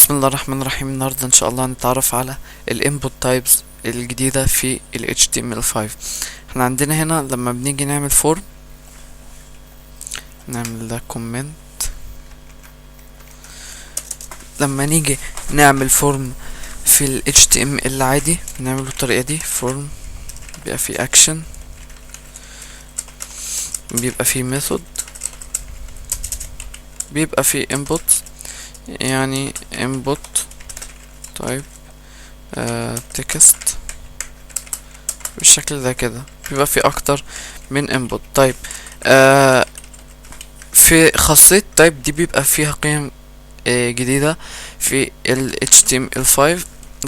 بسم الله الرحمن الرحيم. النهاردة ان شاء الله هنتعرف على الانبوت تايبس الجديدة في ال HTML5. احنا عندنا هنا لما بنيجي نعمل فورم، نعمل ده كومنت. لما نيجي نعمل فورم في ال HTML العادي بنعمله بالطريقة دي. فورم بيبقى فيه اكشن، بيبقى فيه ميثود، بيبقى فيه input، يعني input type text بالشكل ده كده. بيبقى في اكتر من input. طيب في خاصية type دي بيبقى فيها قيم جديدة في ال HTML5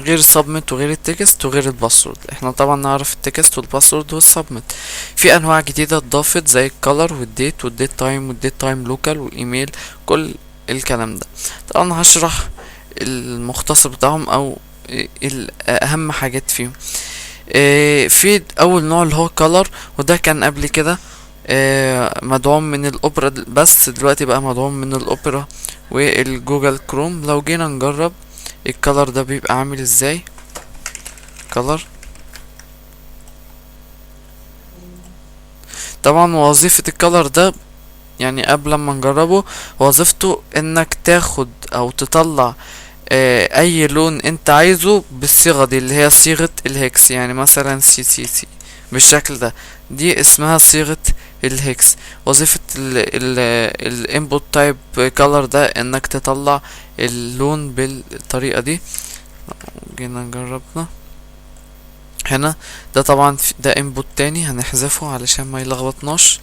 غير submit وغير التكست وغير الباسورد. احنا طبعا نعرف التكست والباسورد والسبمت. في انواع جديدة اتضافت زي الكالر والديت والديت تايم والديت تايم لوكال والايميل، كل الكلام ده. طبعا هشرح المختصر بتاعهم او اهم حاجات فيهم. في اول نوع اللي هو color، وده كان قبل كده مدعوم من الاوبرا، بس دلوقتي بقى مدعوم من الاوبرا والجوجل كروم. لو جينا نجرب الكالر ده بيبقى عامل ازاي. color طبعا وظيفة الكالر ده، يعني قبل ما نجربه، وظيفته انك تاخد او تطلع اي لون انت عايزه بالصيغة دي اللي هي صيغة الهكس. يعني مثلا سي بالشكل ده، دي اسمها صيغة الهكس. وظيفة الانبوت تايب كولر ده انك تطلع اللون بالطريقة دي. جينا نجربنا هنا، ده طبعا ده انبوت تاني هنحذفه علشان ما يلخبطناش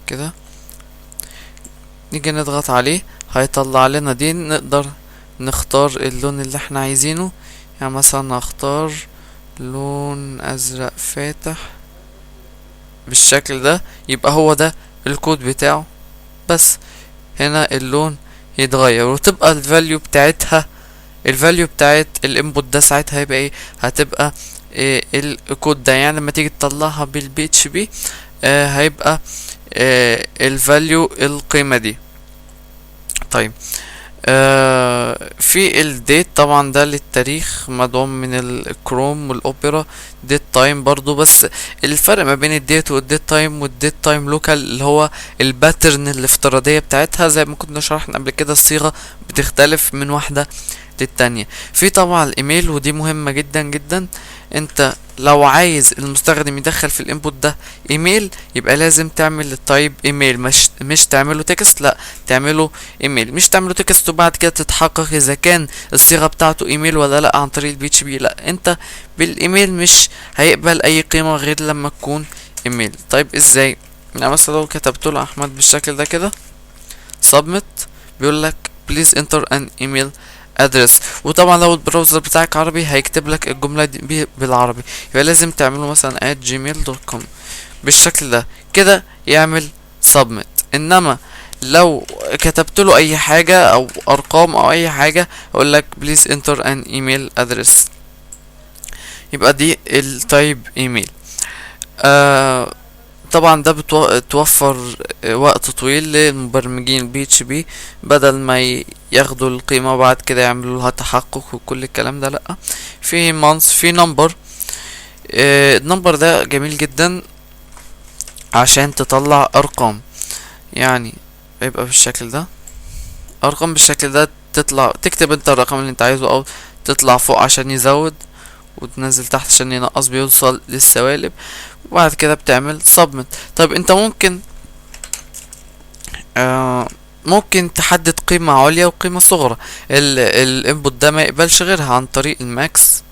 كده. نيجي نضغط عليه هيطلع لنا دي، نقدر نختار اللون اللي احنا عايزينه. يعني مثلا اختار لون ازرق فاتح بالشكل ده، يبقى هو ده الكود بتاعه. بس هنا اللون يتغير وتبقى الفاليو بتاعتها، الفاليو بتاعت الانبوت ده ساعتها هيبقى ايه، هتبقى إيه الكود ده. يعني لما تيجي تطلعها بالبي اتش بي هيبقى الفاليو القيمة دي. طيب في الديت طبعا ده للتاريخ، مدعوم من الكروم والاوبرا. ديت تايم برضو، بس الفرق ما بين الديت والديت تايم والديت تايم لوكال اللي هو الباترن الافتراضية بتاعتها. زي ما كنا شرحنا قبل كده، الصيغة بتختلف من واحدة للتانية. في طبعا الايميل، ودي مهمة جدا جدا. انت لو عايز المستخدم يدخل في الانبوت ده ايميل، يبقى لازم تعمل التايب ايميل، مش تعمله تكست، لا تعمله ايميل. مش تعمله تكست وبعد كده تتحقق اذا كان الصيغه بتاعته ايميل ولا لا عن طريق البي اتش بي. لا، انت بالايميل مش هيقبل اي قيمه غير لما تكون ايميل. طيب ازاي؟ يعني مثلا لو كتبت له احمد بالشكل ده كده submit، بيقول لك please enter an email address. وطبعا لو البراوزر بتاعك عربي هيكتب لك الجمله دي بالعربي، يبقى لازم تعمله مثلا @gmail.com بالشكل ده كده يعمل submit. انما لو كتبت له اي حاجه او ارقام او اي حاجه، اقول لك please enter an email address، يبقى دي التايب ايميل. طبعا ده بتوفر وقت طويل للمبرمجين بي اتش بي، بدل ما ياخدوا القيمة وبعد كده يعملوا لها تحقق وكل الكلام ده. لأ، في مانث، في نمبر. النمبر ده جميل جدا عشان تطلع ارقام. يعني يبقى بالشكل ده، ارقام بالشكل ده تطلع، تكتب انت الرقم اللي انت عايزه او تطلع فوق عشان يزود، وتنزل تحت عشان ينقص، بيوصل للسوالب، وبعد كده بتعمل submit. طيب انت ممكن تحدد قيمة عليا وقيمة صغرى. الانبوت ده ما يقبلش غيرها عن طريق الماكس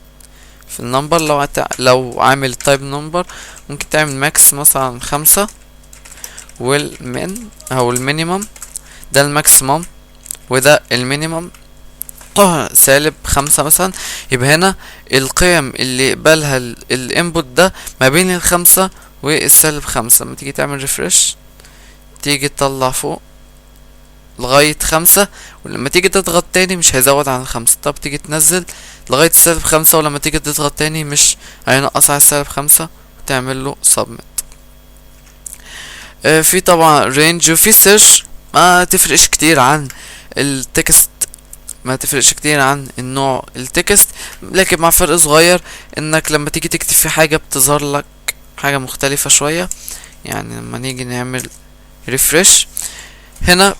في النمبر. لو عامل تايب نمبر، ممكن تعمل ماكس مثلا 5، والمين او المينيمم ده الماكسيمم وده المينيمم -5 مثلا. يبقى هنا القيم اللي يقبلها الانبوت ده ما بين 5 والسالب 5. لما تيجي تعمل ريفرش، تيجي تطلع فوق لغاية 5، ولما تيجي تضغط تاني مش هيزود عن 5. طب تيجي تنزل لغاية -5، ولما تيجي تضغط تاني مش هينقص على -5، وتعمل له submit. في طبعا رينج وفي سيرش، ما تفرقش كتير عن التكست ما تفرقش كتير عن النوع التكست، لكن مع فرق صغير انك لما تيجي تكتب في حاجة بتظهر لك حاجة مختلفة شوية. يعني لما نيجي نعمل ريفرش هنا،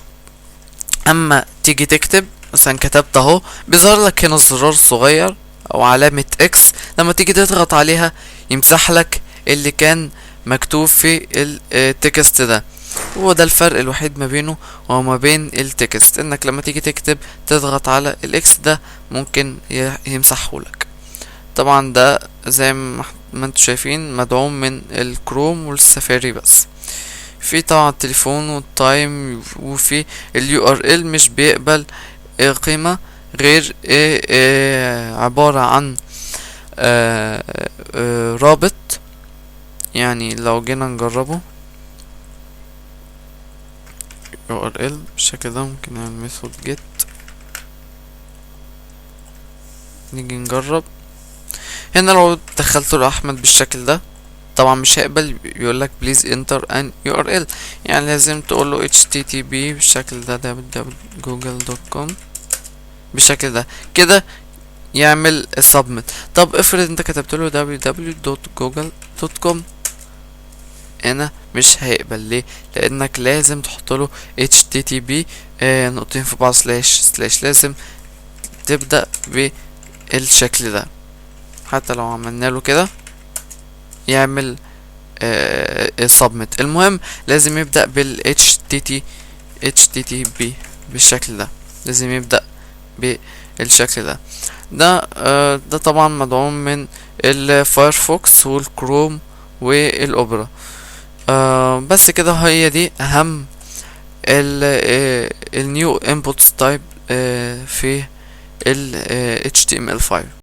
اما تيجي تكتب مثلا كتبت اهو، بيظهر لك هنا الزرار الصغير او علامة اكس، لما تيجي تضغط عليها يمسح لك اللي كان مكتوب في التكست ده. هو ده الفرق الوحيد ما بينه وما بين التكست، انك لما تيجي تكتب تضغط على الاكس ده ممكن يمسحه لك. طبعا ده زي ما انتوا شايفين مدعوم من الكروم والسفاري بس. في طبعا التليفون والتايم، وفي اليو ار ال مش بيقبل قيمة غير عبارة عن رابط. يعني لو جينا نجربه يو ار ال بالشكل ده، ممكن نعمل ميثود جيت، نيجي نجرب هنا. لو دخلت له احمد بالشكل ده طبعا مش هيقبل، بيقول لك بليز انتر ان يو ار ال، يعني لازم تقول له http بالشكل ده www.google.com بالشكل ده كده يعمل سبميت. طب افرض انت كتبت له www.google.com، هنا مش هيقبل. ليه؟ لانك لازم تحط له http نقطتين في بعض سلاش، لازم تبدأ بالشكل ده. حتى لو عملنا له كده يعمل submit. المهم لازم يبدأ بال HTTP بالشكل ده، لازم يبدأ بالشكل ده. ده طبعا مدعوم من الفايرفوكس والكروم والاوبرا. بس كده، هي دي اهم النيو inputs type في ال HTML5.